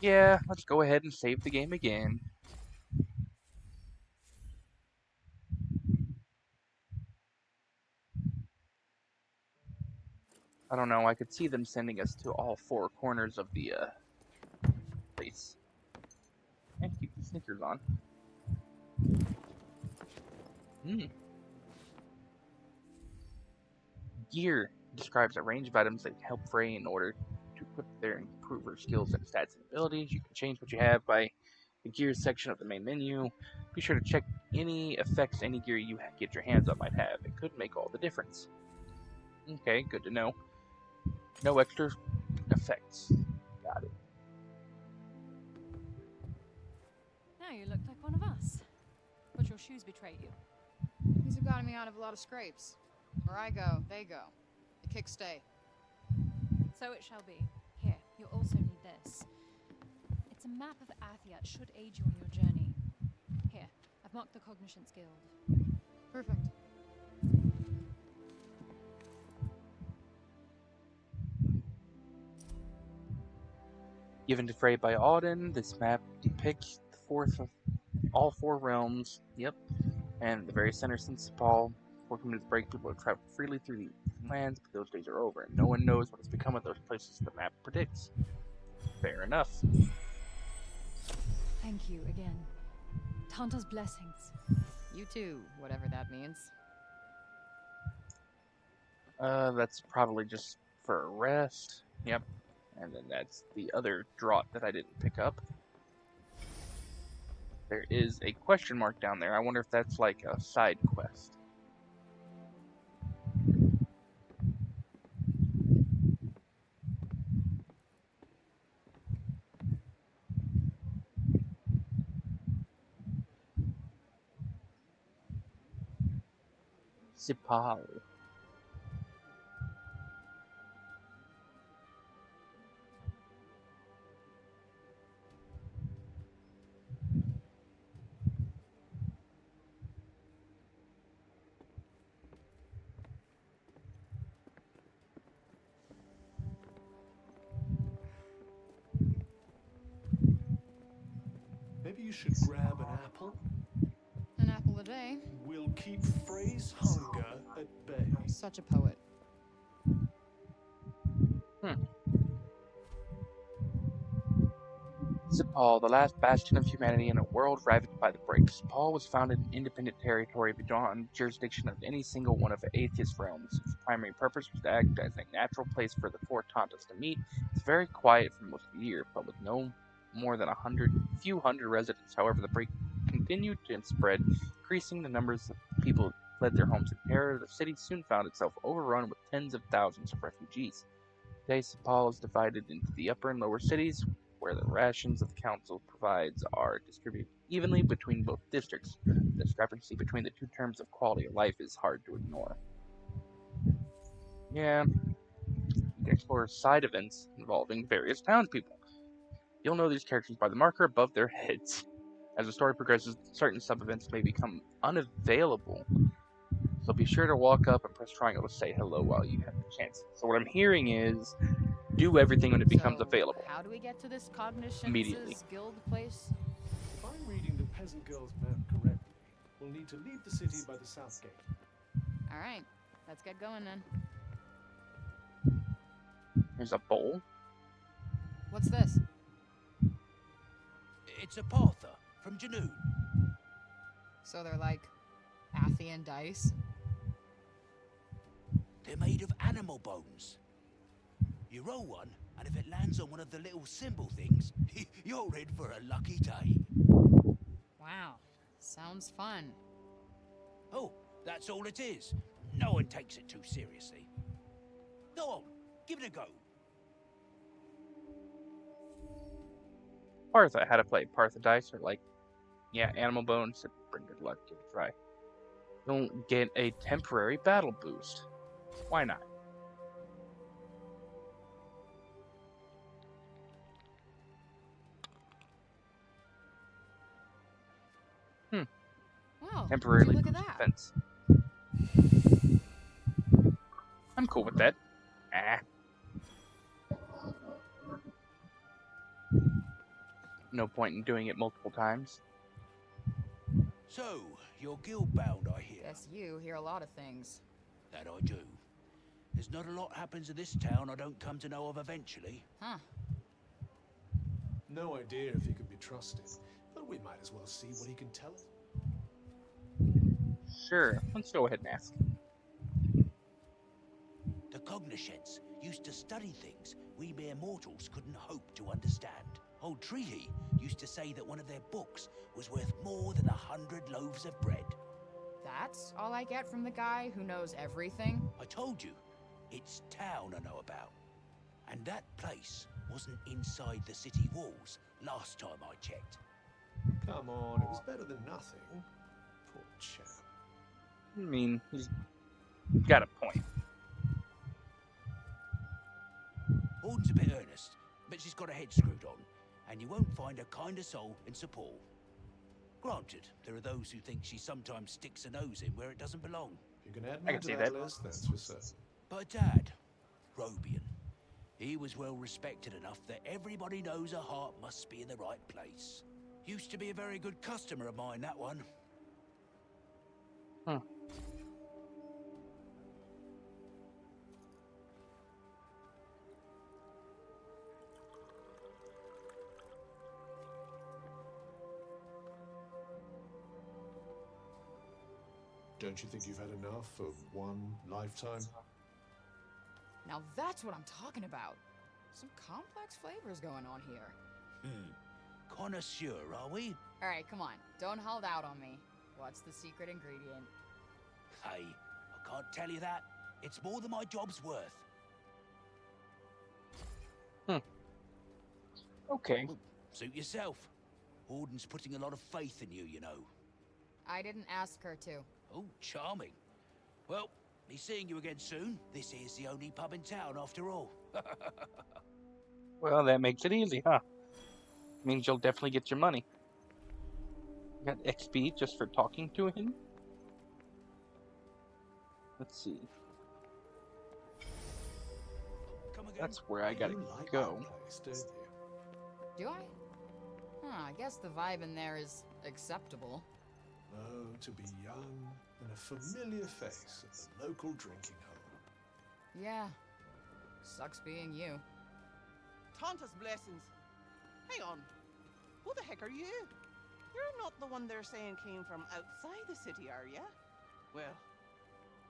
Yeah, let's go ahead and save the game again. I don't know, I could see them sending us to all four corners of the place. And keep the sneakers on. Gear describes a range of items that help Frey in order to equip their and improve her skills and stats and abilities. You can change what you have by the gears section of the main menu. Be sure to check any effects any gear you get your hands on might have. It could make all the difference. Okay, good to know. No extra effects. Got it. Now you look like one of us. But your shoes betray you. These have gotten me out of a lot of scrapes. Where I go, they go. The kicks stay. So it shall be. Here, you'll also need this. It's a map of Athia. It should aid you on your journey. Here, I've marked the Cognitions Guild. Perfect. Given to Frey by Auden, this map depicts the fourth of all four realms. Yep. And the very center since Paul. 4 communities break, people have traveled freely through the lands, but those days are over, and no one knows what has become of those places the map predicts. Fair enough. Thank you again. Tanta's blessings. You too, whatever that means. That's probably just for a rest. Yep. And then that's the other draught that I didn't pick up. There is a question mark down there. I wonder if that's like a side quest. Sipal. Maybe you should grab an apple. An apple a day. We'll keep Frey's hunger at bay. Such a poet. Sipal, the last bastion of humanity in a world ravaged by the breaks. Sipal was founded an independent territory beyond jurisdiction of any single one of the Athia's realms. Its primary purpose was to act as a natural place for the four Tantas to meet. It's very quiet for most of the year, but with no more than a few hundred residents. However, the break continued to spread, increasing the numbers of people who fled their homes in terror. The city soon found itself overrun with tens of thousands of refugees. Today, Sipal is divided into the upper and lower cities, where the rations the council provides are distributed evenly between both districts. The discrepancy between the two terms of quality of life is hard to ignore. Yeah, you can explore side events involving various townspeople. You'll know these characters by the marker above their heads. As the story progresses, certain sub-events may become unavailable, so be sure to walk up and press triangle to say hello while you have the chance. So what I'm hearing is, do everything when it becomes available. How do we get to this Cognitions Immediately. Guild place? If I'm reading the peasant girl's map correctly, we'll need to leave the city by the south gate. Alright, let's get going then. There's a bowl. What's this? It's a Partha from Janoon. So they're like Athian dice? They're made of animal bones. You roll one, and if it lands on one of the little symbol things, you're in for a lucky day. Wow, sounds fun. Oh, that's all it is. No one takes it too seriously. Go on, give it a go. Partha, how to play Partha dice are like, yeah, animal bones that bring good luck. Give it a try. Don't get a temporary battle boost. Why not? Wow, Temporarily look at boost that. defense. I'm cool with that. Ah. No point in doing it multiple times. So, you're guild-bound, I hear. Guess you hear a lot of things. That I do. There's not a lot happens in this town I don't come to know of eventually. Huh. No idea if he could be trusted, but we might as well see what he can tell us. Sure, let's go ahead and ask. The cognoscents used to study things we mere mortals couldn't hope to understand. Old Treaty used to say that one of their books was worth more than 100 loaves of bread. That's all I get from the guy who knows everything? I told you, it's town I know about. And that place wasn't inside the city walls last time I checked. Come on, it was better than nothing. Poor chap. I mean, he's got a point. Auden's a bit earnest, but she's got her head screwed on, and you won't find a kinder soul in Sir Paul. Granted, there are those who think she sometimes sticks her nose in where it doesn't belong. You can add I me can to see that that. list, that's for certain. But Dad, Robian, he was well respected enough that everybody knows her heart must be in the right place. Used to be a very good customer of mine, that one. Don't you think you've had enough of one lifetime? Now that's what I'm talking about. Some complex flavors going on here. Connoisseur, are we? Alright, come on. Don't hold out on me. What's the secret ingredient? Hey, I can't tell you that. It's more than my job's worth. Okay. Suit yourself. Auden's putting a lot of faith in you, you know. I didn't ask her to. Oh, charming. Well, be seeing you again soon. This is the only pub in town, after all. Well, that makes it easy, huh? Means you'll definitely get your money. Got XP just for talking to him? Let's see. Come again. That's where I gotta You like go. that place, don't you? Do I? Huh, I guess the vibe in there is acceptable. Oh, to be young and a familiar face at the local drinking hole. Yeah. Sucks being you. Tanta's blessings. Hang on. Who the heck are you? You're not the one they're saying came from outside the city, are ya? Well,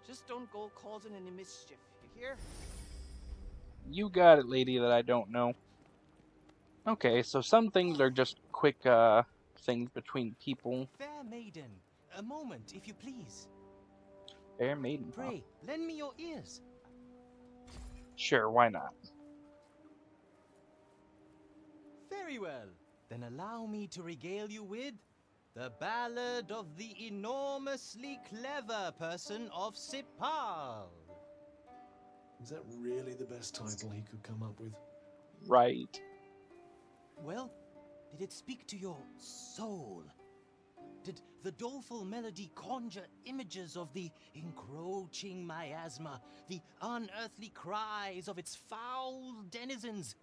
just don't go causing any mischief, you hear? You got it, lady, that I don't know. Okay, so some things are just quick, things between people. Fair maiden, a moment, if you please. Fair maiden. Huh? Pray, lend me your ears. Sure, why not? Very well. Then allow me to regale you with the ballad of the enormously clever person of Sipal. Is that really the best title he could come up with? Right. Well, did it speak to your soul? Did the doleful melody conjure images of the encroaching miasma, the unearthly cries of its foul denizens,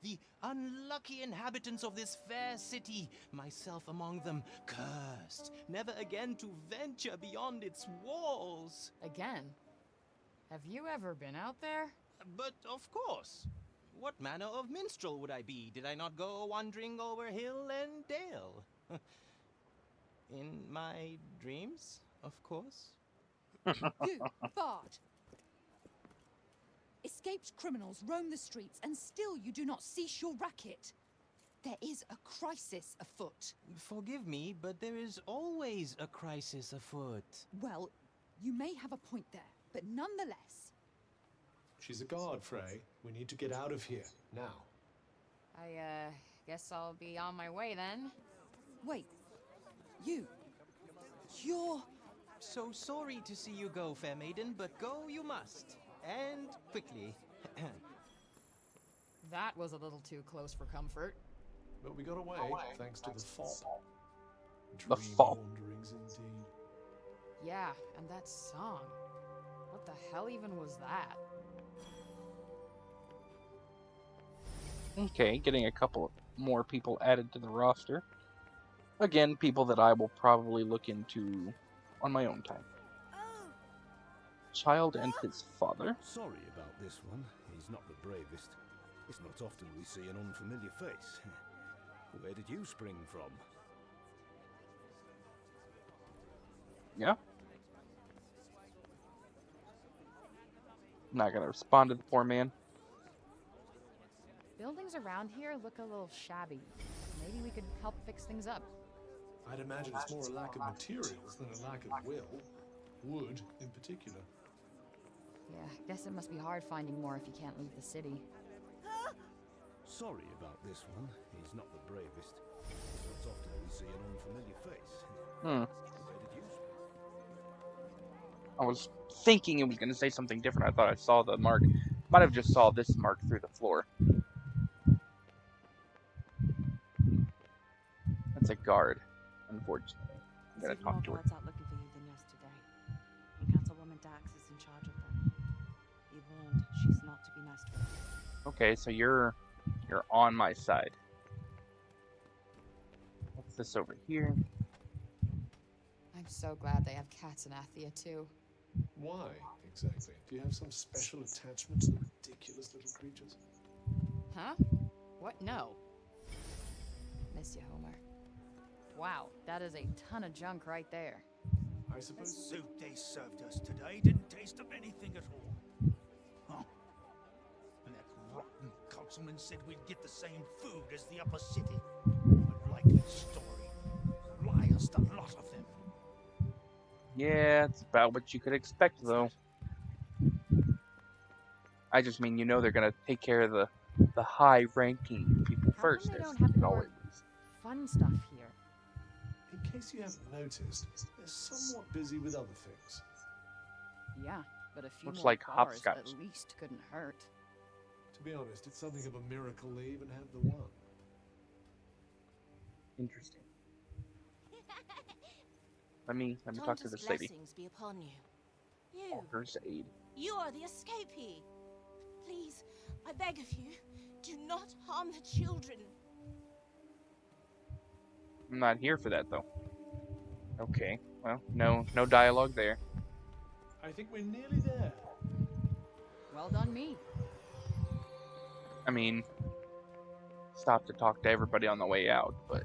the unlucky inhabitants of this fair city, myself among them, cursed, never again to venture beyond its walls? Again? Have you ever been out there? But of course. What manner of minstrel would I be did I not go wandering over hill and dale? In my dreams, of course. You, Bard! Escaped criminals roam the streets, and still you do not cease your racket. There is a crisis afoot. Forgive me, but there is always a crisis afoot. Well, you may have a point there, but nonetheless... She's a guard, Frey. We need to get out of here, now. I, guess I'll be on my way then. Wait. You're... So sorry to see you go, fair maiden, but go you must. And quickly. That was a little too close for comfort. But we got away thanks to the fop. The Dream fop. wanderings indeed. Yeah, and that song. What the hell even was that? Okay, getting a couple of more people added to the roster. Again, people that I will probably look into on my own time. Child and his father. Sorry about this one. He's not the bravest. It's not often we see an unfamiliar face. Where did you spring from? Yeah. Not gonna respond to the poor man. Buildings around here look a little shabby. Maybe we could help fix things up. I'd imagine it's more a lack of materials than a lack of will. Wood, in particular. Yeah, guess it must be hard finding more if you can't leave the city. Sorry about this one. He's not the bravest. It's not often we see an unfamiliar face. Where did you spring? I was thinking it was gonna say something different. I thought I saw the mark. Might have just saw this mark through the floor. That's a guard, unfortunately. I'm gonna talk to her. Guards out looking for you than yesterday. And Councilwoman Dax is in charge of them. Be warned, she's not to be messed with. Okay, so you're on my side. What's this over here? I'm so glad they have cats in Athia too. Why, exactly? Do you have some special attachment to the ridiculous little creatures? Huh? What? No. Miss you, Homer. Wow, that is a ton of junk right there. I suppose... The soup they served us today didn't taste of anything at all. Huh. And that rotten councilman said we'd get the same food as the upper city. A likely story. Liars, the lot of them. Yeah, it's about what you could expect, though. I just mean, you know they're gonna take care of the high-ranking people How first. come they As don't have it more always is. fun stuff here? In case you haven't noticed, they're somewhat busy with other things. Yeah, but a few Looks more like bars hopscotch. at least couldn't hurt. To be honest, it's something of a miracle they even have the one. Interesting. Let me talk to this lady. Blessings be upon you. You, Walker's aid. you are the escapee. Please, I beg of you, do not harm the children. I'm not here for that, though. Okay, well, no dialogue there. I think we're nearly there. Well done, me. I mean, stop to talk to everybody on the way out, but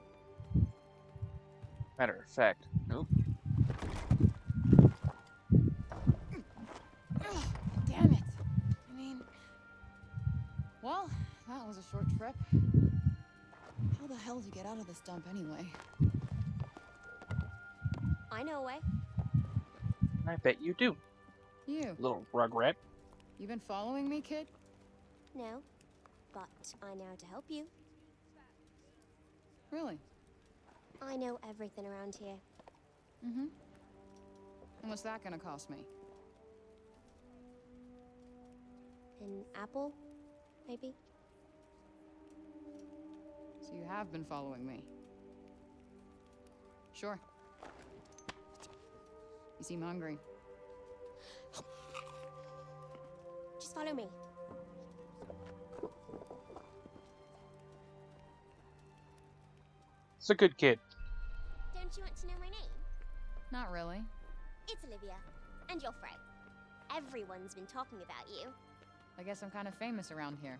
matter of fact, nope. Damn it. I mean, well, that was a short trip. How the hell do you get out of this dump anyway? I know a way. I bet you do, You. little rugrat. You been following me, kid? No, but I know how to help you. Really? I know everything around here. Mm-hmm. And what's that gonna cost me? An apple, maybe? So you have been following me. Sure. You seem hungry. Just follow me. It's a good kid. Don't you want to know my name? Not really. It's Olivia. And you're Frey. Everyone's been talking about you. I guess I'm kind of famous around here.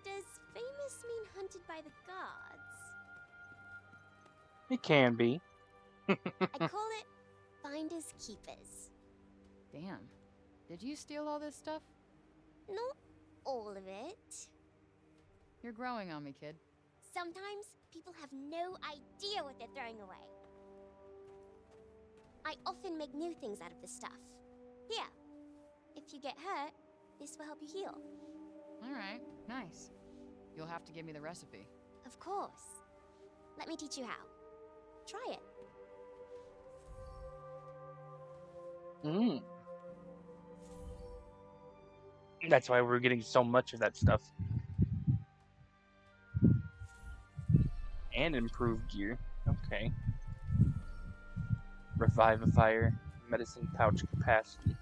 Does famous mean hunted by the gods? It can be. I call it finders keepers. Damn. Did you steal all this stuff? Not all of it. You're growing on me, kid. Sometimes people have no idea what they're throwing away. I often make new things out of this stuff. Here, if you get hurt, this will help you heal. Alright, nice. You'll have to give me the recipe. Of course. Let me teach you how. Try it. That's why we're getting so much of that stuff. And improved gear. Okay. Revivifier, medicine pouch capacity.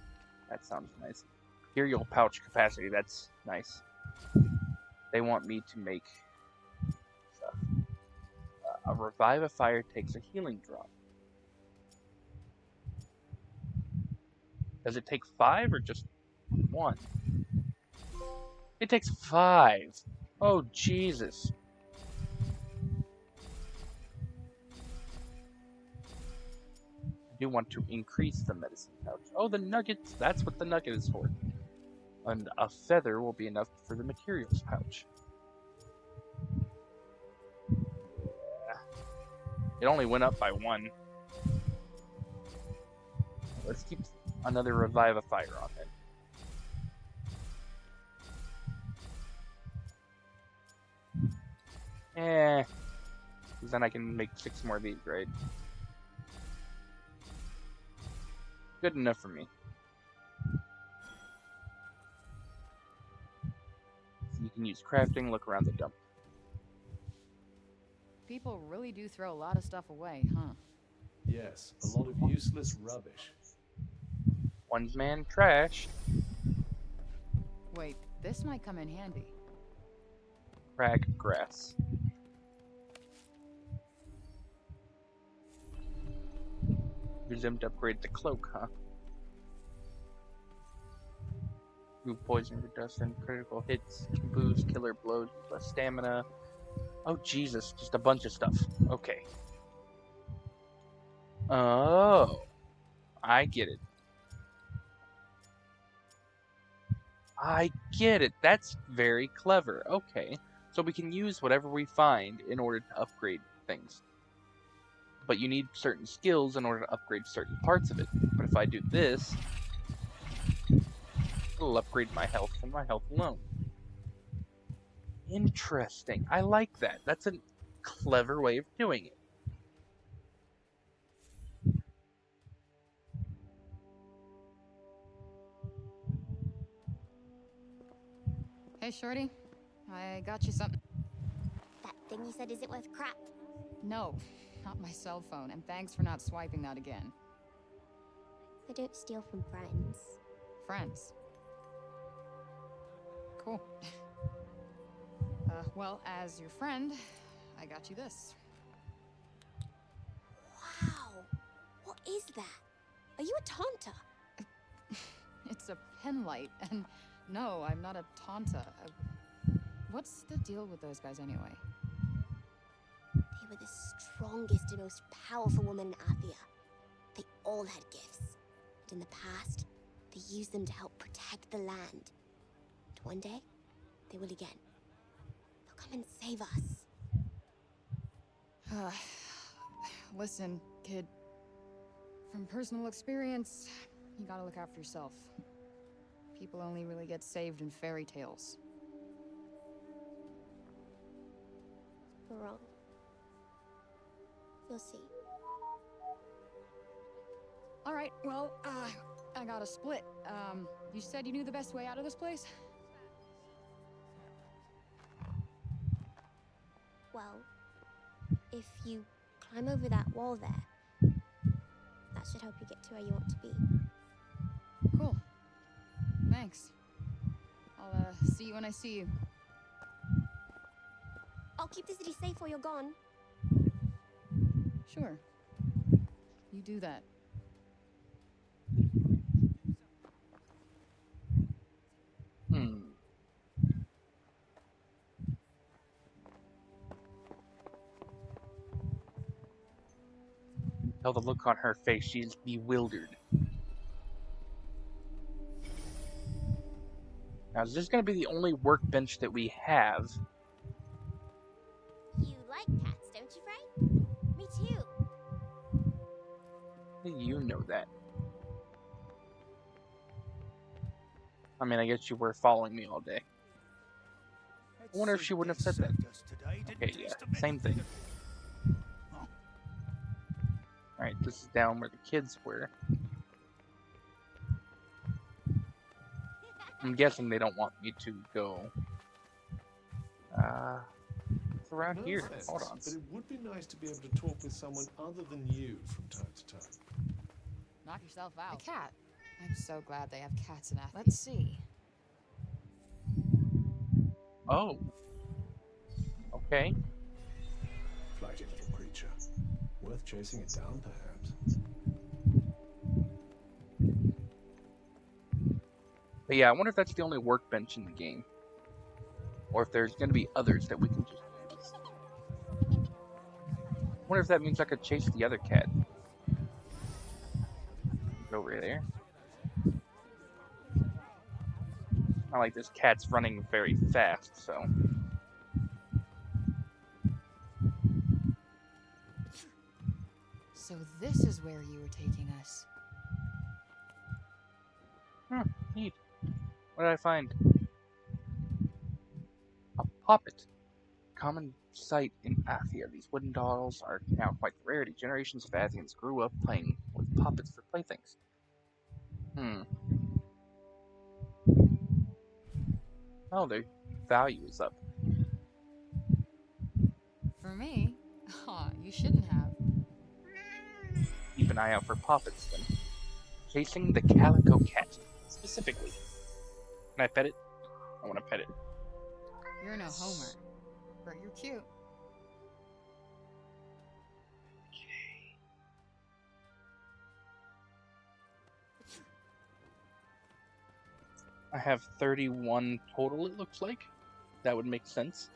That sounds nice. Imperial pouch capacity, that's nice. They want me to make stuff. A revive a fire takes a healing drop. Does it take 5 or just 1? It takes 5. Oh, Jesus. I do want to increase the medicine pouch. Oh, the nuggets. That's what the nugget is for. And a feather will be enough for the materials pouch. Yeah. It only went up by 1. Let's keep another revive a fire on it. Because then I can make 6 more of these, right? Good enough for me. So you can use crafting, look around the dump. People really do throw a lot of stuff away, huh? Yes, a lot of useless rubbish. One man trash. Wait, this might come in handy. Crag grass. Use them to upgrade the cloak, huh? Remove poison, reduction, critical hits, boost, killer blows, plus stamina. Oh Jesus, just a bunch of stuff. Okay. Oh, I get it. I get it. That's very clever. Okay. So we can use whatever we find in order to upgrade things. But you need certain skills in order to upgrade certain parts of it. But if I do this, it'll upgrade my health from my health alone. Interesting. I like that. That's a clever way of doing it. Hey, Shorty. I got you something. That thing you said isn't worth crap. No, not my cell phone, and thanks for not swiping that again. I don't steal from friends. Friends. Cool. Well, as your friend, I got you this. Wow! What is that? Are you a Tanta? It's a pen light, and no, I'm not a Tanta. What's the deal with those guys anyway? They were the strongest and most powerful women in Athia. They all had gifts. And in the past, they used them to help protect the land. And one day, they will again. They'll come and save us. Listen, kid. From personal experience, you gotta look out for yourself. People only really get saved in fairy tales. You're wrong. You'll see. All right, well, I got a split. You said you knew the best way out of this place? Well, if you climb over that wall there, that should help you get to where you want to be. Cool. Thanks. I'll, see you when I see you. I'll keep the city safe while you're gone. Sure. You do that. Tell the look on her face, she's bewildered. Now, is this going to be the only workbench that we have? You like cats, don't you, Frey? Me too. How do you know that? I mean, I guess you were following me all day. I wonder if she wouldn't have said that. Okay, yeah, same thing. Alright, this is down where the kids were. I'm guessing they don't want me to go. It's around No here. offense, Hold on. but it would be nice to be able to talk with someone other than you from time to time. Knock yourself out. A cat. I'm so glad they have cats in Athia. Let's see. Oh. Okay. Flighty little worth chasing it down, perhaps. But yeah, I wonder if that's the only workbench in the game. Or if there's going to be others that we can just use. I wonder if that means I could chase the other cat. Over there. Not like this cat's running very fast, so. So this is where you were taking us. Neat. What did I find? A poppet. Common sight in Athia. These wooden dolls are now quite the rarity. Generations of Athians grew up playing with poppets for playthings. Oh, their value is up. For me? You shouldn't have. Keep an eye out for poppets, then. Chasing the calico cat, specifically. Can I pet it? I want to pet it. You're no Homer, but you're cute. I have 31 total, it looks like. That would make sense.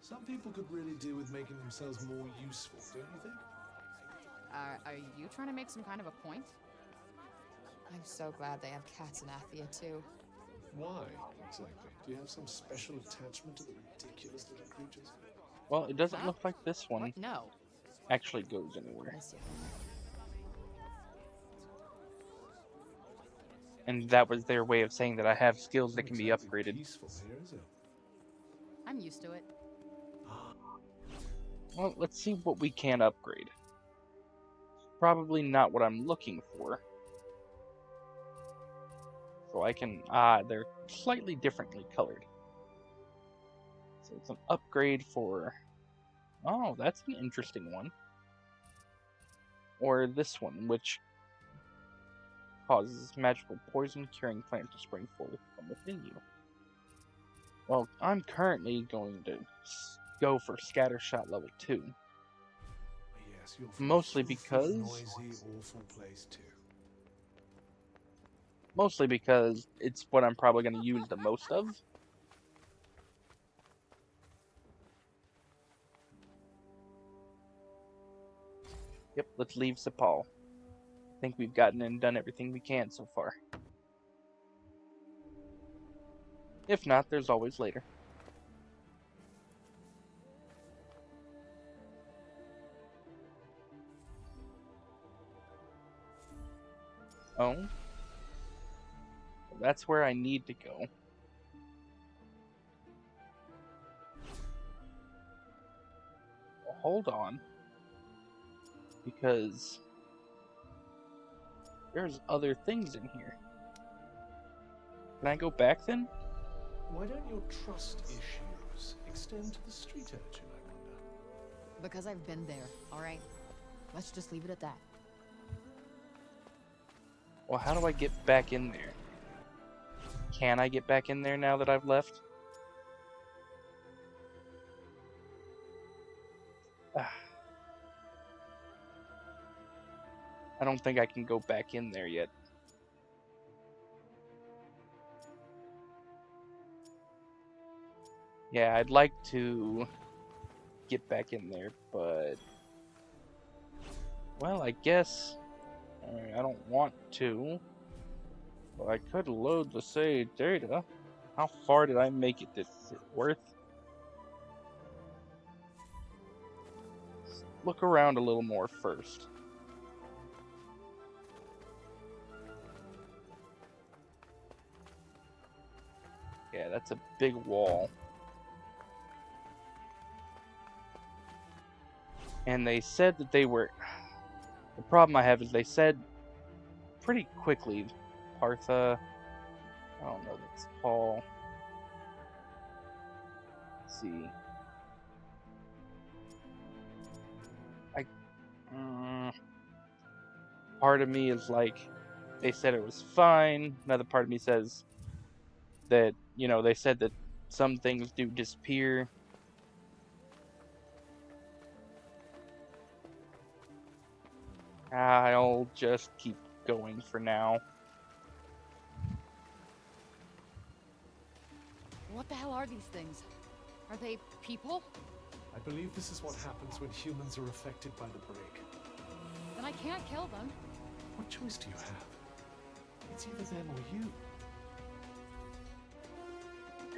Some people could really do with making themselves more useful, don't you think? Are you trying to make some kind of a point? I'm so glad they have cats in Athia, too. Why, exactly? Do you have some special attachment to the ridiculous little creatures? Well, it doesn't look like this one What? No. actually goes anywhere. Miss you. And that was their way of saying that I have skills that can be Exactly upgraded. peaceful here, is it? I'm used to it. Well, let's see what we can upgrade. Probably not what I'm looking for. So I can, they're slightly differently colored. So it's an upgrade for, oh, that's an interesting one. Or this one, which causes magical poison, curing plants to spring forth from within you. Well, I'm currently going to go for Scattershot level 2. Yes, you're Mostly because... noisy, awful place too. Mostly because it's what I'm probably going to use the most of. Yep, let's leave Sepal. I think we've gotten and done everything we can so far. If not, there's always later. Oh. That's where I need to go. Well, hold on. Because there's other things in here. Can I go back then? Why don't your trust issues extend to the street urchin, I wonder? Because I've been there, alright? Let's just leave it at that. Well, how do I get back in there? Can I get back in there now that I've left? I don't think I can go back in there yet. Yeah, I'd like to get back in there, but... Well, I guess... I don't want to. But I could load the saved data. How far did I make it? Is it worth? Let's look around a little more first. Yeah, that's a big wall. And they said that they were... The problem I have is they said pretty quickly, Partha... I don't know, that's Paul. Let's see. Part of me is like, they said it was fine. Another part of me says that, you know, they said that some things do disappear. I'll just keep going for now. What the hell are these things? Are they people? I believe this is what happens when humans are affected by the break. Then I can't kill them. What choice do you have? It's either them or you.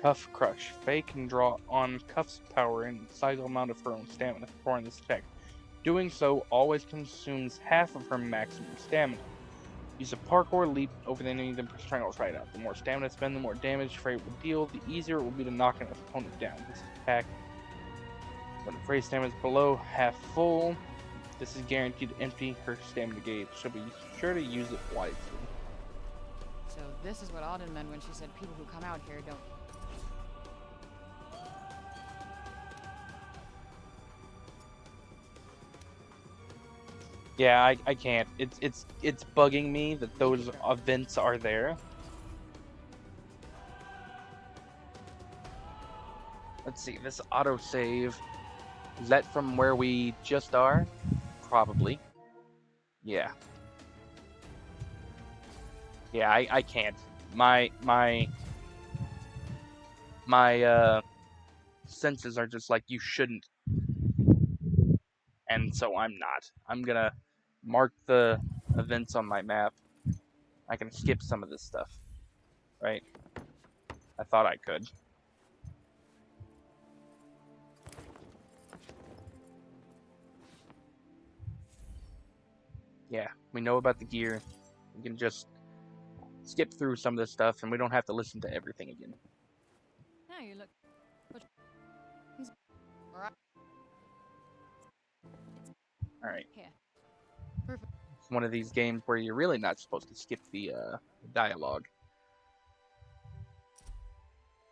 Cuff Crush. Faye can draw on Cuff's power and sizable amount of her own stamina performing this effect. Doing so always consumes half of her maximum stamina. Use a parkour leap over the enemy, then press triangle right up. The more stamina spent, the more damage Frey will deal, the easier it will be to knock an opponent down. This attack, when Frey's stamina is below half full, this is guaranteed to empty her stamina gauge. She'll be sure to use it wisely. So this is what Auden meant when she said people who come out here don't... Yeah, I can't. It's bugging me that those events are there. Let's see, this autosave. Is that from where we just are? Probably. Yeah. Yeah, I can't. My senses are just like, you shouldn't. And so I'm not. I'm gonna mark the events on my map. I can skip some of this stuff. Right? I thought I could. Yeah, we know about the gear. We can just skip through some of this stuff and we don't have to listen to everything again. Now you look. He's... Alright. Alright. Here. Perfect. It's one of these games where you're really not supposed to skip the dialogue.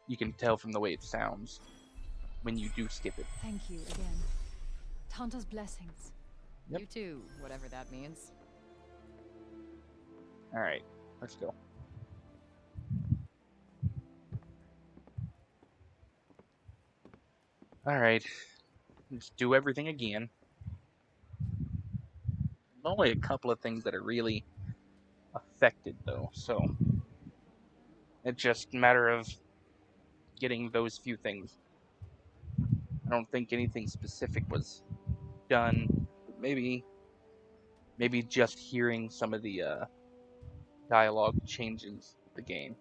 You can tell from the way it sounds when you do skip it. Thank you again. Tanta's blessings. Yep. You too, whatever that means. Alright, let's go. Alright, let's do everything again. There's only a couple of things that are really affected though, so it's just a matter of getting those few things. I don't think anything specific was done. Maybe just hearing some of the dialogue changes the game.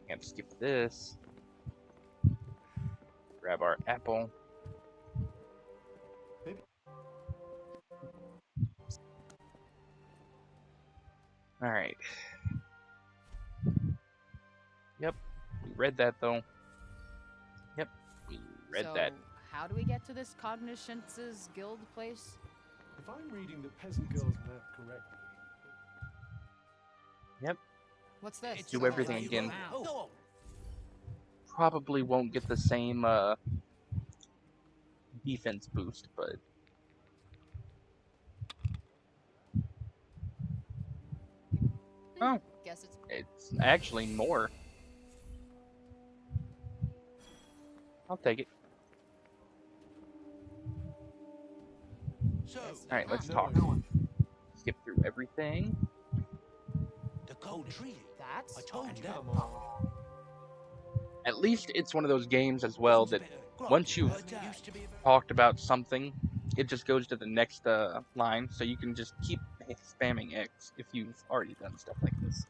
Can't skip this. Grab our apple. Alright. Yep, we read that though. Yep, we read that. How do we get to this Cognoscence's guild place? If I'm reading the peasant girl's map correctly... Yep. What's this? Do everything again. Go on. Probably won't get the same defense boost, but oh, Guess it's actually more. I'll take it. So, Alright, let's talk. Skip through everything. the cold tree. That's... I told you. Come on. At least it's one of those games as well that once you've talked about something, it just goes to the next line, so you can just keep spamming X if you've already done stuff like this.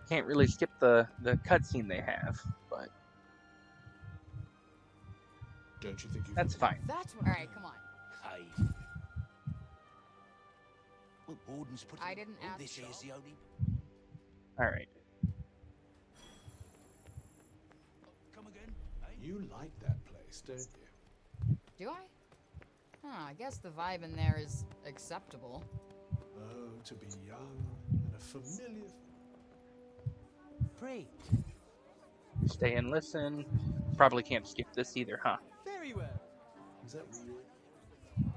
Can't really skip the cutscene they have, but Don't you think you... that's fine. That's what... Alright, come on. Hey. Well, Warden's put I didn't ask this you. here's the only... Alright. Come again? Eh? You like that place, don't you? Do I? Huh, I guess the vibe in there is acceptable. Oh, to be young and a familiar... Frey. Stay and listen. Probably can't skip this either, huh? Very well. Is that real?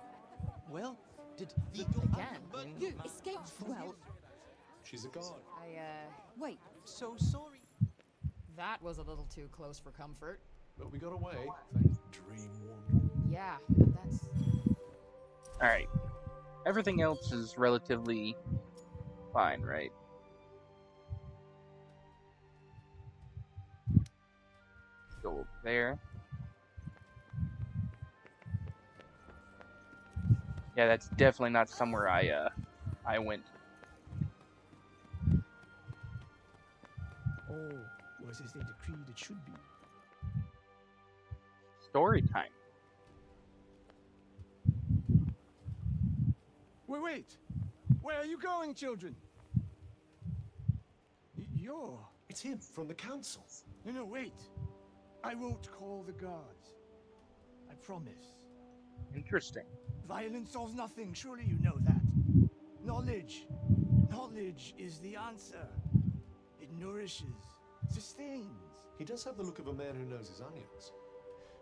Well, did the... Again? You escaped well. She's a god. Wait, So sorry. That was a little too close for comfort. But we got away, thanks Dream Woman. Yeah, that's... Alright. Everything else is relatively fine, right? Go over there. Yeah, that's definitely not somewhere I went. All was as they decreed it should be. Story time. Wait! Where are you going, children? You're... It's him, from the council. No, wait. I won't call the guards. I promise. Interesting. Violence solves nothing, surely you know that. Knowledge. Knowledge is the answer. It nourishes, sustains. He does have the look of a man who knows his onions.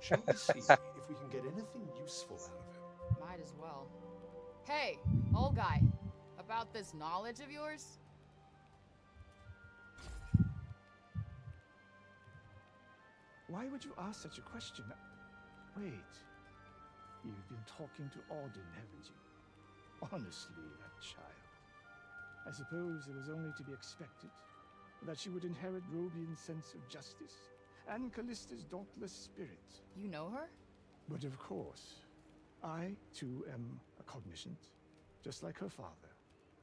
Shall we see if we can get anything useful out of him? Might as well. Hey, old guy. About this knowledge of yours? Why would you ask such a question? Wait. You've been talking to Auden, haven't you? Honestly, that child. I suppose it was only to be expected that she would inherit Robian's sense of justice and Callista's dauntless spirit. You know her? But of course, I too am a cognizant, just like her father.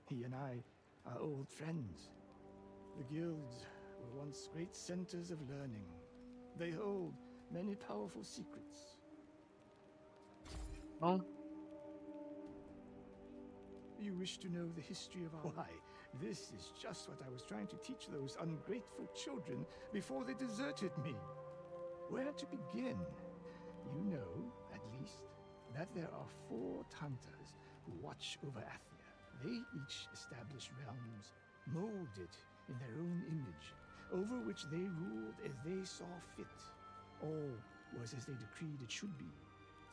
He and I are old friends. The guilds were once great centers of learning. They hold many powerful secrets. Oh. You wish to know the history of our... Why, this is just what I was trying to teach those ungrateful children before they deserted me. Where to begin? You know, at least, that there are 4 Tantas who watch over Athia. They each establish realms, molded in their own image, over which they ruled as they saw fit. All was as they decreed it should be.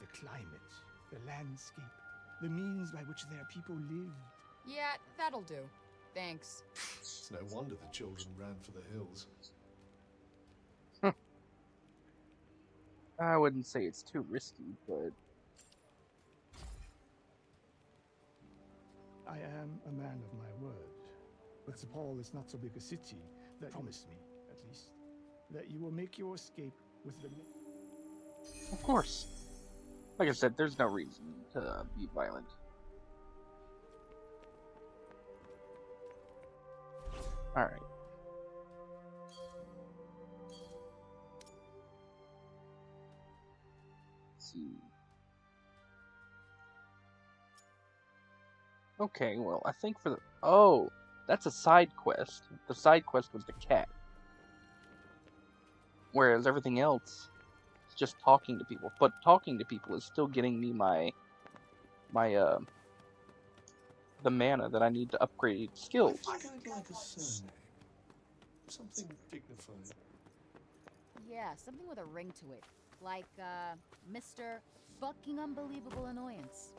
The climate, the landscape, the means by which their people lived. Yeah, that'll do. Thanks. It's no wonder the children ran for the hills. I wouldn't say it's too risky, but... I am a man of my word. But Sepal is not so big a city that promised me, at least, that you will make your escape with the... Of course. Like I said, there's no reason to be violent. Alright. Let's see. Okay, well, I think for the... Oh! That's a side quest. The side quest was the cat. Whereas everything else is just talking to people. But talking to people is still getting me the mana that I need to upgrade skills. I think I'd like a surname. Something dignified. Yeah, something with a ring to it. Like, Mr. Fucking Unbelievable Annoyance.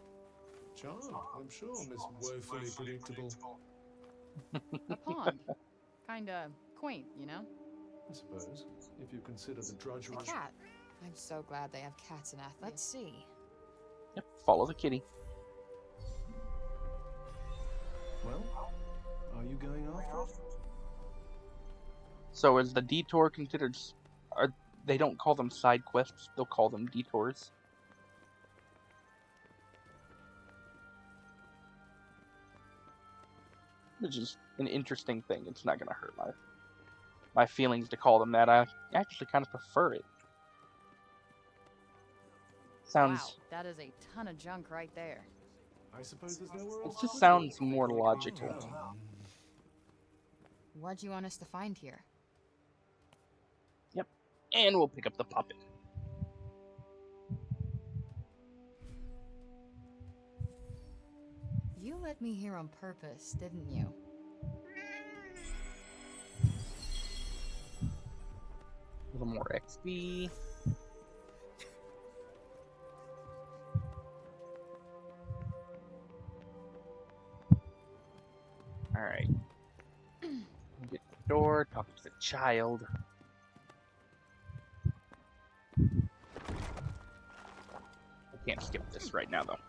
Charm, I'm sure, Miss Woefully Predictable. A pond. Kinda quaint, you know? I suppose, if you consider the drudgery. A cat. I'm so glad they have cats in Athia. Let's see. Yep, follow the kitty. Well, are you going after it? So is the detour considered... They don't call them side quests, they'll call them detours. Which is an interesting thing. It's not going to hurt my feelings to call them that. I actually kind of prefer it. Sounds... Wow, that is a ton of junk right there. I suppose there's nowhere else. It just sounds more logical. What do you want us to find here? Yep. And we'll pick up the puppet. You let me here on purpose, didn't you? A little more XP. Alright. Get the door, talk to the child. I can't skip this right now, though.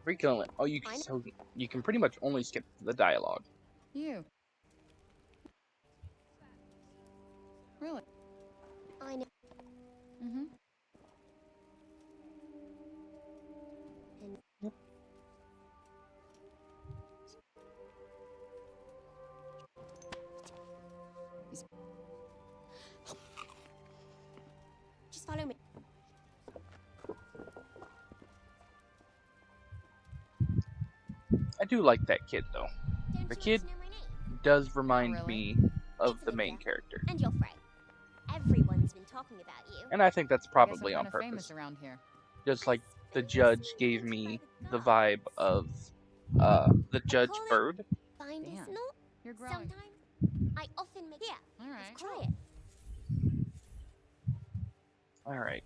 We can only, oh, so you can pretty much only skip the dialogue. You. Really? I know. Mm-hmm. And just follow me. I do like that kid, though. Don't The you kid want to know my name? does remind really. me of It's the main Olivia. character. And you're Frey. Everyone's been talking about you. And I think that's I guess probably I'm on kind of purpose. famous around here. Just like the I've judge been gave mentioned me by the the vibe gods. of the judge call it- bird. Find Damn. us not. You're growing. Sometimes I often make All right. try it. Alright.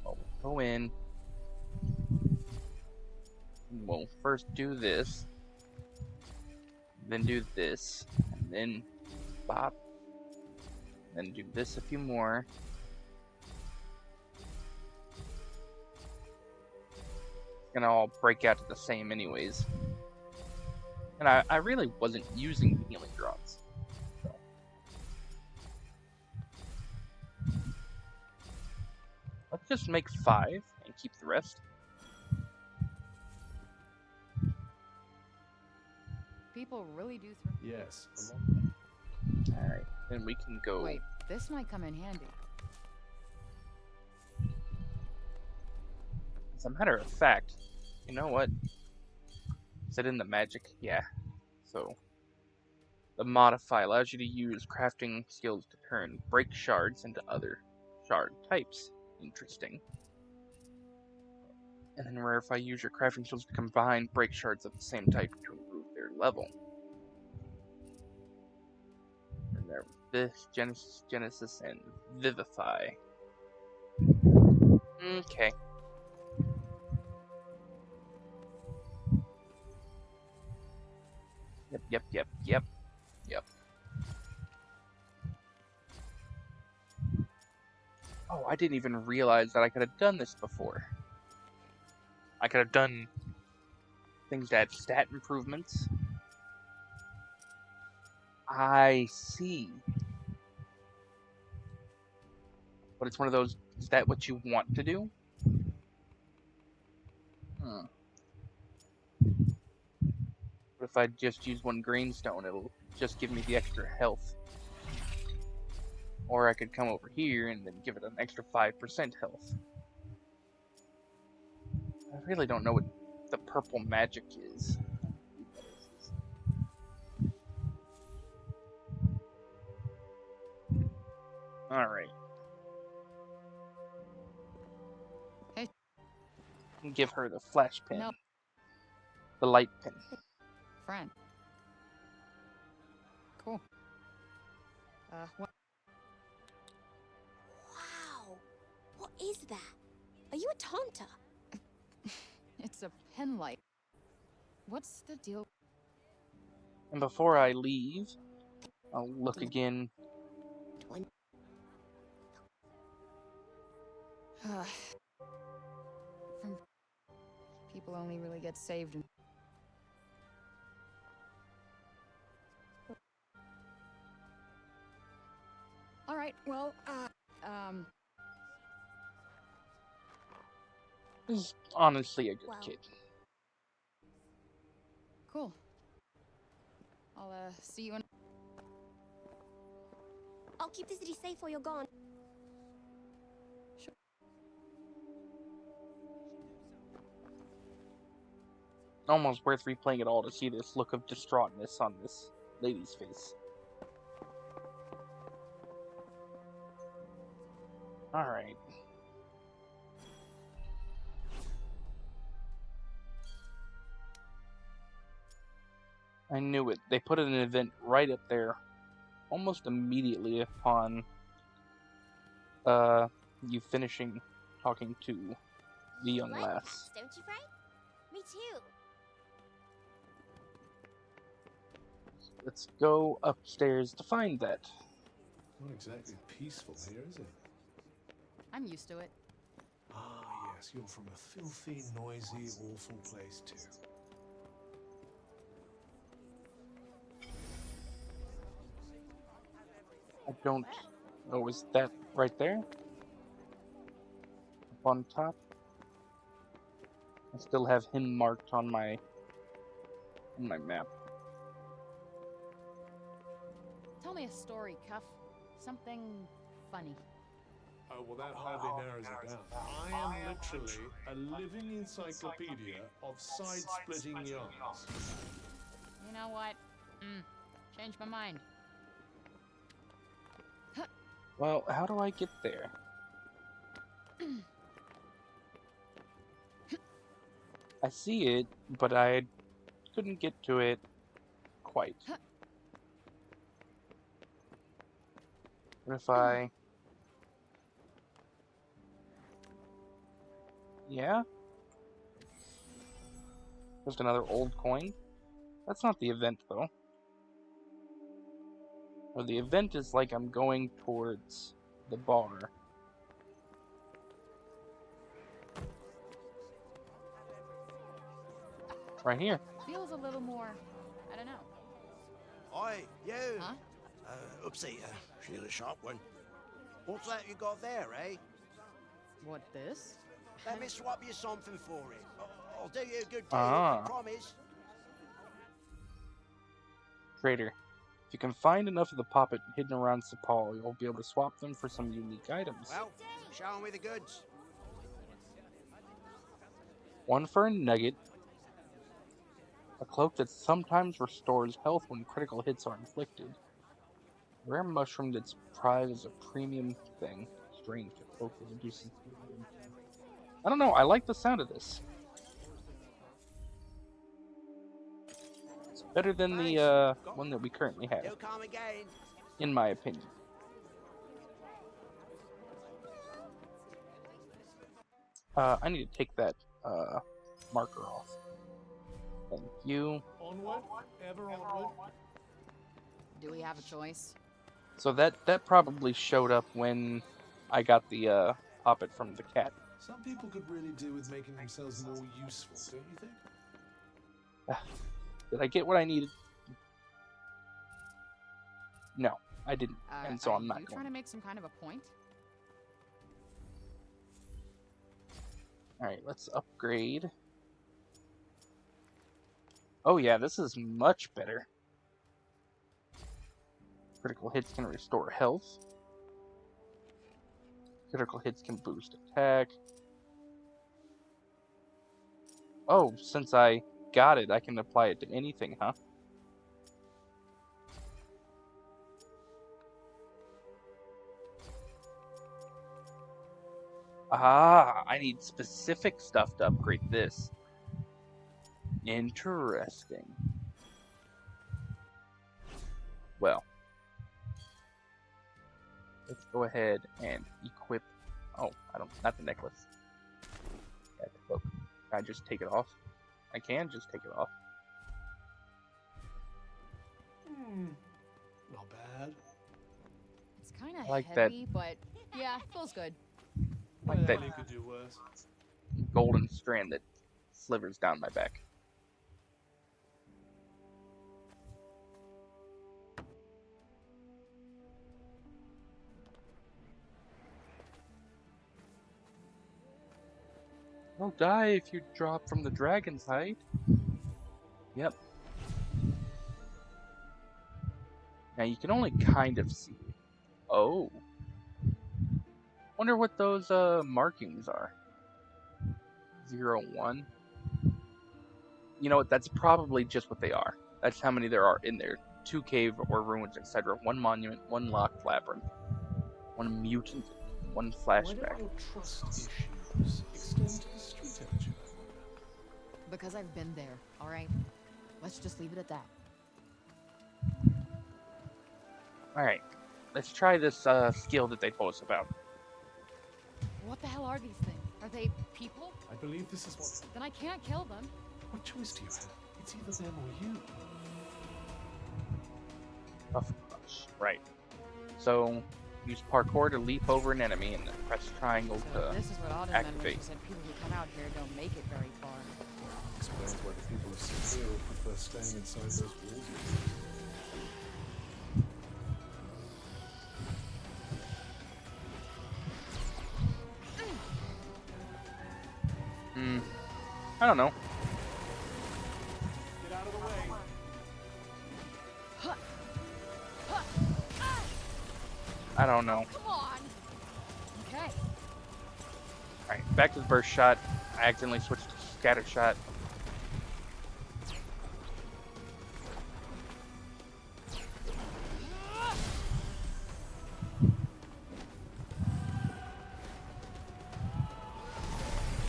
Well, we'll go in. We'll first do this. Then do this. And then bop. Then do this a few more. It's gonna all break out to the same anyways. And I really wasn't using the healing drops. So. Let's just make 5 and keep the rest. People really do Yes, a lot. Alright, then we can go. Wait, this might come in handy. As a matter of fact, you know what? Is it in the magic? Yeah. So, the modify allows you to use crafting skills to turn break shards into other shard types. Interesting. And then rarefy use your crafting skills to combine break shards of the same type to improve their level. And there was this, Genesis, and Vivify. Okay. Yep. Oh, I didn't even realize that I could have done this before. I could have done things that had stat improvements. I see. But it's one of those, is that what you want to do? But if I just use one greenstone, it'll just give me the extra health. Or I could come over here and then give it an extra 5% health. I really don't know what the purple magic is. Alright. Hey. Give her the flash pin. No. The light pin. Friend. Cool. What? Wow. What is that? Are you a taunter? It's a pen light. What's the deal? And before I leave, I'll look again. From people only really get saved in All right, well, He's honestly a good kid. Cool. I'll, see you in... I'll keep the city safe while you're gone. Sure. Almost worth replaying it all to see this look of distraughtness on this lady's face. Alright. I knew it. They put an event right up there almost immediately upon you finishing talking to the young Like lass. that, don't you, Frey? Me too. Let's go upstairs to find that. Not exactly peaceful here, is it? I'm used to it. Ah, guess you're from a filthy, noisy, awful place too. I don't know. Is that right there? Up on top? I still have him marked on my map. Tell me a story, Cuff. Something funny. Oh, well, that hardly narrows it down. I am literally a living encyclopedia of side-splitting yarns. You know what? Changed my mind. Well, how do I get there? I see it, but I couldn't get to it quite. What if I... Yeah? Just another old coin? That's not the event, though. Or the event is like I'm going towards the bar. Right here. Feels a little more, I don't know. Oi, you! Huh? Oopsie, she's a sharp one. What's that you got there, eh? What, this? Let me swap you something for it. I'll do you a good deal, Ah. promise. Trader, if you can find enough of the poppet hidden around Sepal, you'll be able to swap them for some unique items. Well, show me the goods. One for a nugget, a cloak that sometimes restores health when critical hits are inflicted, a rare mushroom that's prized as a premium thing. Strange, a cloak that reduces... I don't know, I like the sound of this. It's better than the one that we currently have, You'll come again. in my opinion. I need to take that marker off. Thank you. Onward, ever onward. Do we have a choice? So that probably showed up when I got the poppet from the cat. Some people could really do with making themselves more useful, don't you think? Did I get what I needed? No, I didn't, and so I'm not you going. trying to make some kind of a point? Alright, let's upgrade. Oh yeah, this is much better. Critical hits can restore health. Critical hits can boost attack. Oh, since I got it, I can apply it to anything, huh? Ah, I need specific stuff to upgrade this. Interesting. Well, let's go ahead and equip. Oh, not the necklace. Yeah, the cloak. Can I just take it off? I can just take it off. Not bad. It's kind of like heavy, but yeah, feels good. Like that You could do worse. golden strand that slivers down my back. Don't die if you drop from the dragon's height. Yep. Now you can only kind of see it. Oh. Wonder what those markings are. 0, 1. You know what? That's probably just what they are. That's how many there are in there. 2 cave or ruins, etc. 1 monument, 1 locked labyrinth, 1 mutant, 1 Why flashback. don't your trust issues extend to the street urchin? Because I've been there, alright? Let's just leave it at that. Alright, let's try this skill that they told us about. What the hell are these things? Are they people? I believe this is what... Then I can't kill them. What choice do you have? It's either them or you. Of course. Right. So, Use parkour to leap over an enemy and then press triangle So to this is what Autumn meant when activate. she said people who come out here don't make it very far. Explains why the people of Seville prefer staying inside those walls. I don't know. Get out of the way. I don't know. Come on. Okay. Alright, back to the burst shot. I accidentally switched to scatter shot.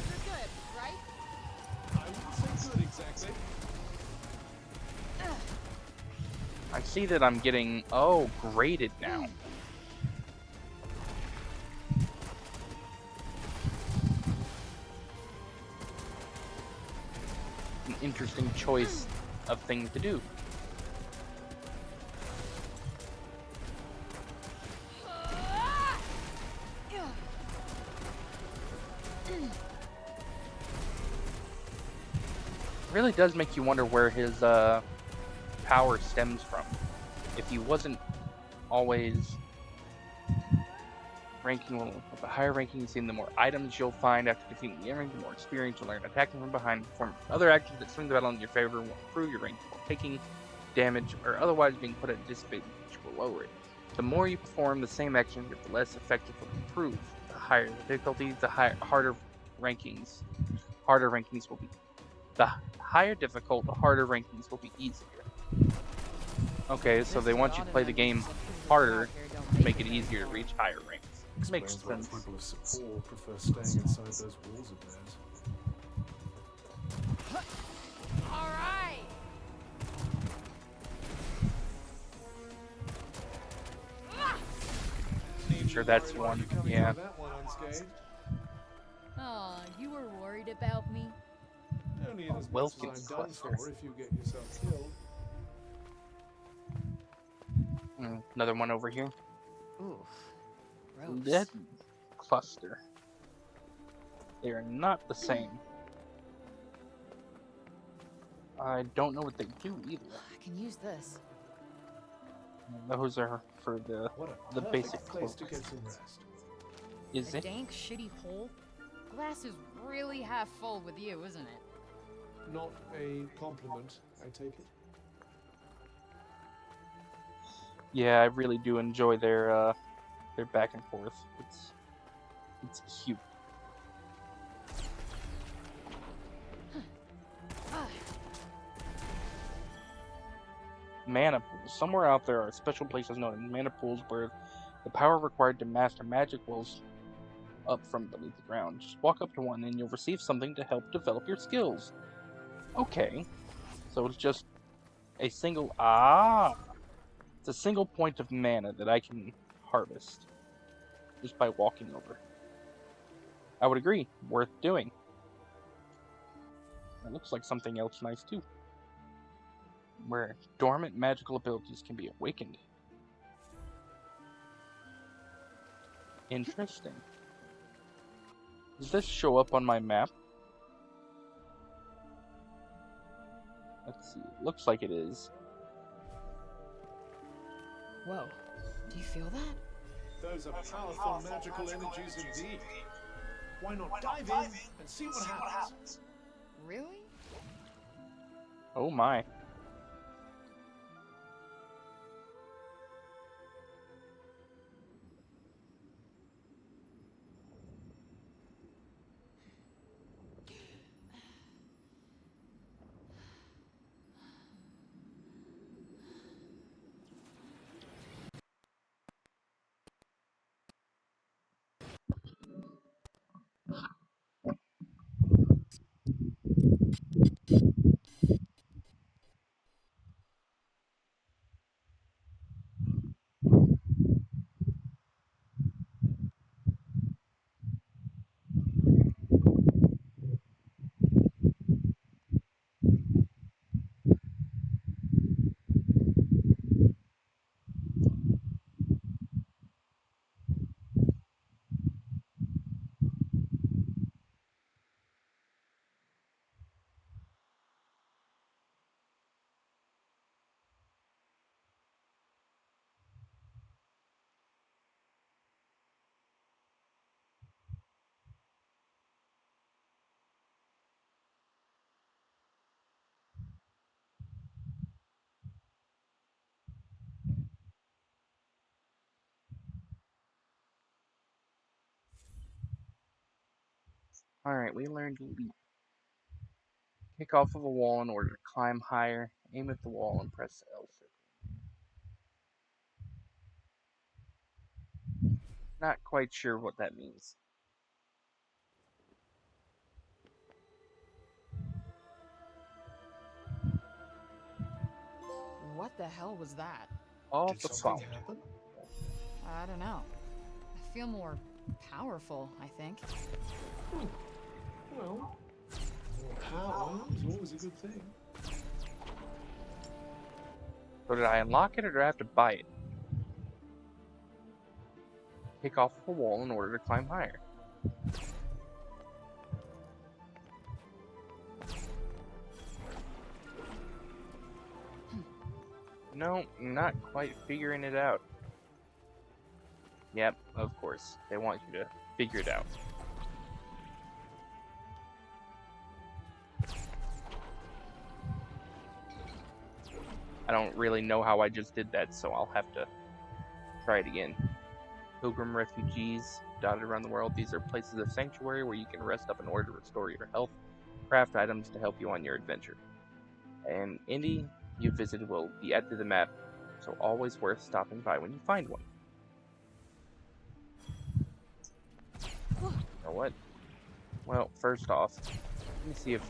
You're good, right? I wouldn't say good exactly. I see that I'm getting, graded now. An interesting choice of things to do. Really does make you wonder where his power stems from. If he wasn't always ranking with a higher ranking, seeing the more items you'll find after defeating the enemy, the more experience you'll learn attacking from behind, perform other actions that swing the battle in your favor will improve your rank while taking damage or otherwise being put at disadvantage, which will lower it. The more you perform the same action, the less effective it will improve. The higher the difficulty, the harder rankings will be. The higher difficult, the harder rankings will be easier. Okay, so they want you to play the game harder to make it easier to reach higher ranks. Makes Explains why sense. the people of Seville prefer staying inside those walls of theirs. All right. Sure, that's one. Yeah. That one unscathed. Aw, you were worried about me? Only in as much as Wilkins I'm done cluster. for if you get yourself killed. Another one over here. Ooh, gross. Dead cluster. They are not the same. I don't know what they do either. I can use this. Those are for the What a basic perfect place cloak. to get some rest. Is A it? dank, shitty hole? Glass is really half full with you, isn't it? Not a compliment, I take it. Yeah, I really do enjoy their back and forth. It's cute. Mana pools. Somewhere out there are special places known as mana pools where the power required to master magic wells up from beneath the ground. Just walk up to one and you'll receive something to help develop your skills. Okay. So it's just a single it's a single point of mana that I can harvest just by walking over. I would agree. Worth doing. It looks like something else nice too. Where dormant magical abilities can be awakened. Interesting. Does this show up on my map? Let's see. It looks like it is. Whoa. Do you feel that? Those are powerful magical energies indeed. Why not dive in and see what happens? Really? Oh my. Alright, we learned leap. Kick off of a wall in order to climb higher. Aim at the wall and press L circle. Not quite sure what that means. What the hell was that? All Did the something found. happen? I don't know. I feel more powerful, I think. Well, more power is always a good thing. So did I unlock it or did I have to buy it? Kick off a wall in order to climb higher. No, not quite figuring it out. Yep, of course. They want you to figure it out. I don't really know how I just did that, so I'll have to try it again. Pilgrim refugees dotted around the world. These are places of sanctuary where you can rest up in order to restore your health, craft items to help you on your adventure. And any you visited will be added to the map, so always worth stopping by when you find one. You know what? Well, first off, let me see if...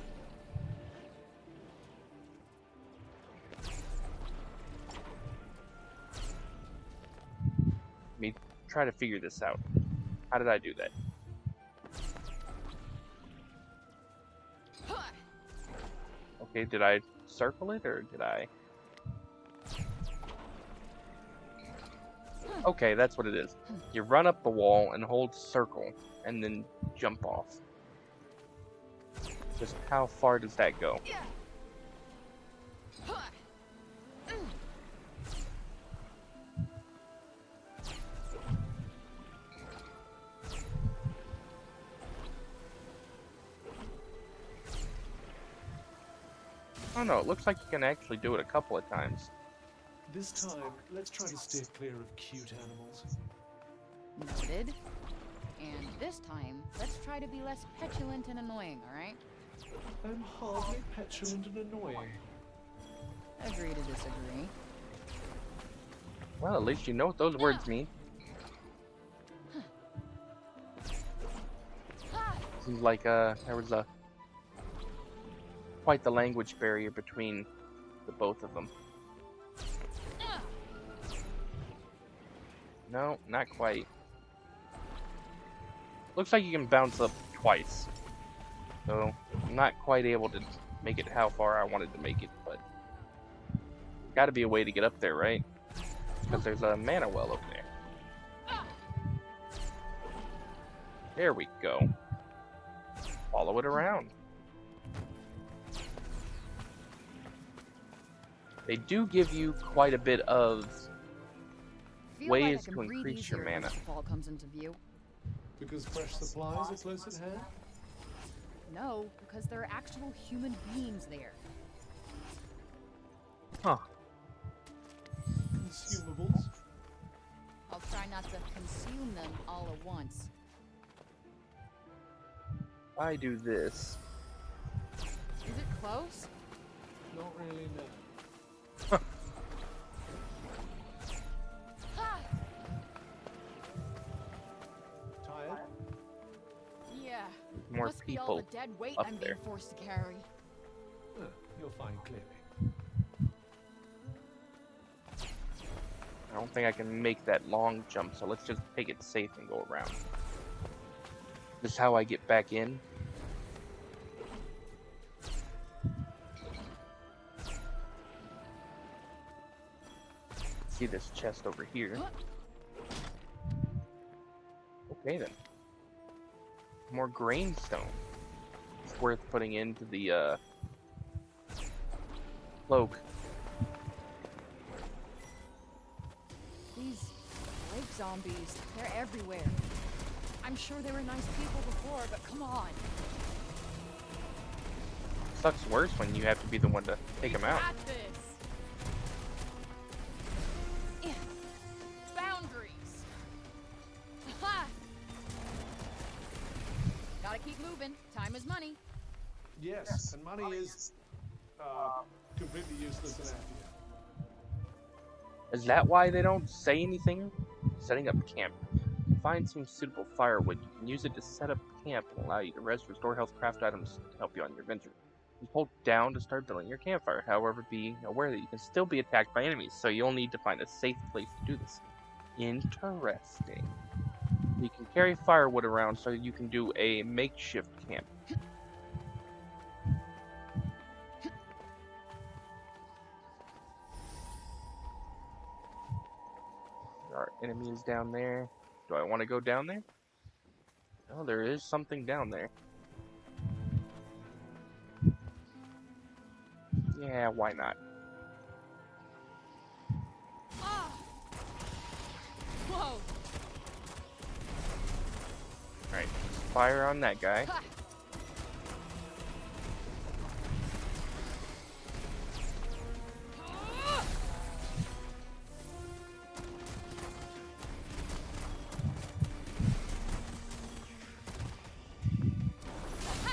Let me try to figure this out. How did I do that? Okay, did I circle it or did I... Okay, that's what it is. You run up the wall and hold circle and then jump off. Just how far does that go? Oh no, it looks like you can actually do it a couple of times. This time, let's try to steer clear of cute animals. Noted. And this time, let's try to be less petulant and annoying, alright? I'm hardly petulant and annoying. Agree to disagree. Well, at least you know what those words mean. Seems like there was quite the language barrier between the both of them. No, not quite. Looks like you can bounce up twice. So, I'm not quite able to make it how far I wanted to make it, but... Gotta be a way to get up there, right? Because there's a mana well up there. There we go. Follow it around. They do give you quite a bit of ways to increase your mana. Once the fall comes into view. Because fresh supplies are close at hand? No, because there are actual human beings there. Huh. Consumables? I'll try not to consume them all at once. I do this. Is it close? Not really, no. Tired? Yeah. More Must be all people the dead weight up I'm there. being forced to carry. You'll find clearly. I don't think I can make that long jump, so let's just take it safe and go around. This is how I get back in. See this chest over here. Okay then. More grainstone. It's worth putting into the cloak. These lake zombies, they're everywhere. I'm sure they were nice people before, but come on. Sucks worse when you have to be the one to take them out. Got this. Boundaries. Ha! Gotta keep moving. moving. Time is money. Yes, and money is completely useless in Athia. Is that why they don't say anything? Setting up camp. Find some suitable firewood. You can use it to set up camp and allow you to rest, restore health, craft items to help you on your adventure. You hold down to start building your campfire. However, be aware that you can still be attacked by enemies, so you'll need to find a safe place to do this. Interesting. You can carry firewood around so you can do a makeshift camp. There are enemies down there. Do I want to go down there? Oh, there is something down there. Yeah, why not? Whoa! Alright, fire on that guy.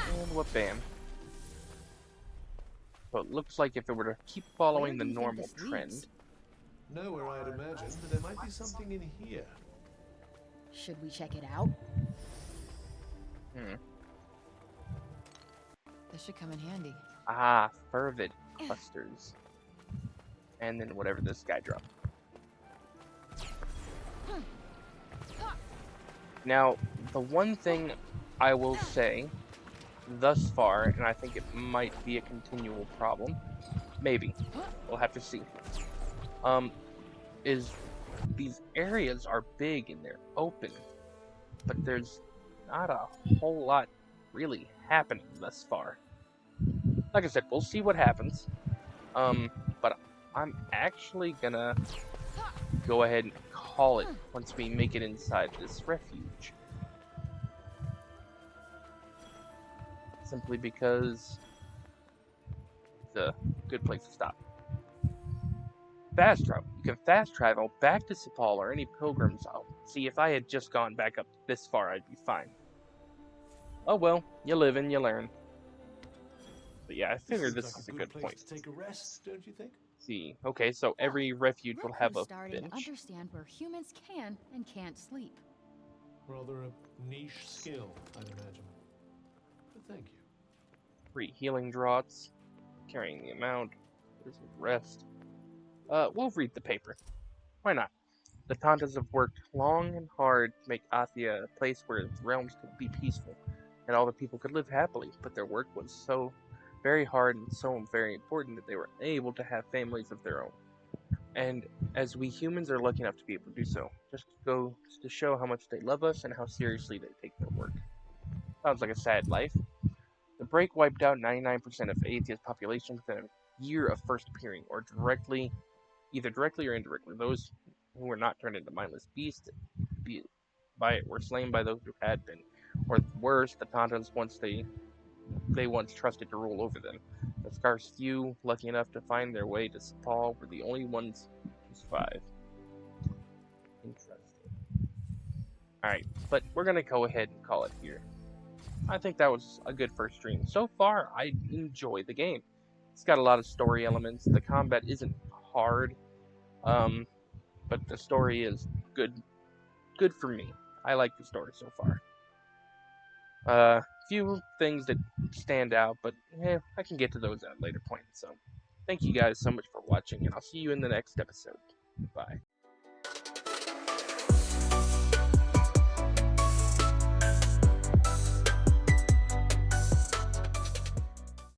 And what bam. So it looks like if it were to keep following the normal trend. Nowhere, I'd imagine, but there might be something in here. Should we check it out? This should come in handy. Ah, fervid clusters. And then whatever this guy dropped. Now, the one thing I will say thus far, and I think it might be a continual problem, maybe, we'll have to see, is these areas are big and they're open, but there's not a whole lot really happening thus far. Like I said, we'll see what happens, but I'm actually gonna go ahead and call it once we make it inside this refuge. Simply because it's a good place to stop. Fast travel. You can fast travel back to Sepal or any pilgrims out. See, if I had just gone back up this far, I'd be fine. Oh well, you live and you learn. But yeah, I figured this is a good point. To take a rest, don't you think? See, okay, so every refuge will have a starting bench. to understand where humans can and can't sleep. Rather a niche skill, I'd imagine. But thank you. 3 healing draughts, carrying the amount. There's a rest. We'll read the paper. Why not? The Tantas have worked long and hard to make Athia a place where its realms could be peaceful, and all the people could live happily, but their work was so very hard and so very important that they were able to have families of their own. And as we humans are lucky enough to be able to do so, just goes to show how much they love us and how seriously they take their work. Sounds like a sad life. The break wiped out 99% of Athia's population within a year of first appearing, or either directly or indirectly. Those who were not turned into mindless beasts by it were slain by those who had been. Or worse, the Tauntauns they once trusted to rule over them. The scarce few, lucky enough to find their way to Sepal, were the only ones to survive. Interesting. Alright, but we're going to go ahead and call it here. I think that was a good first stream. So far, I enjoy the game. It's got a lot of story elements. The combat isn't hard, but the story is good for me. I like the story so far. Few things that stand out, but I can get to those at a later point. So, thank you guys so much for watching, and I'll see you in the next episode. Bye.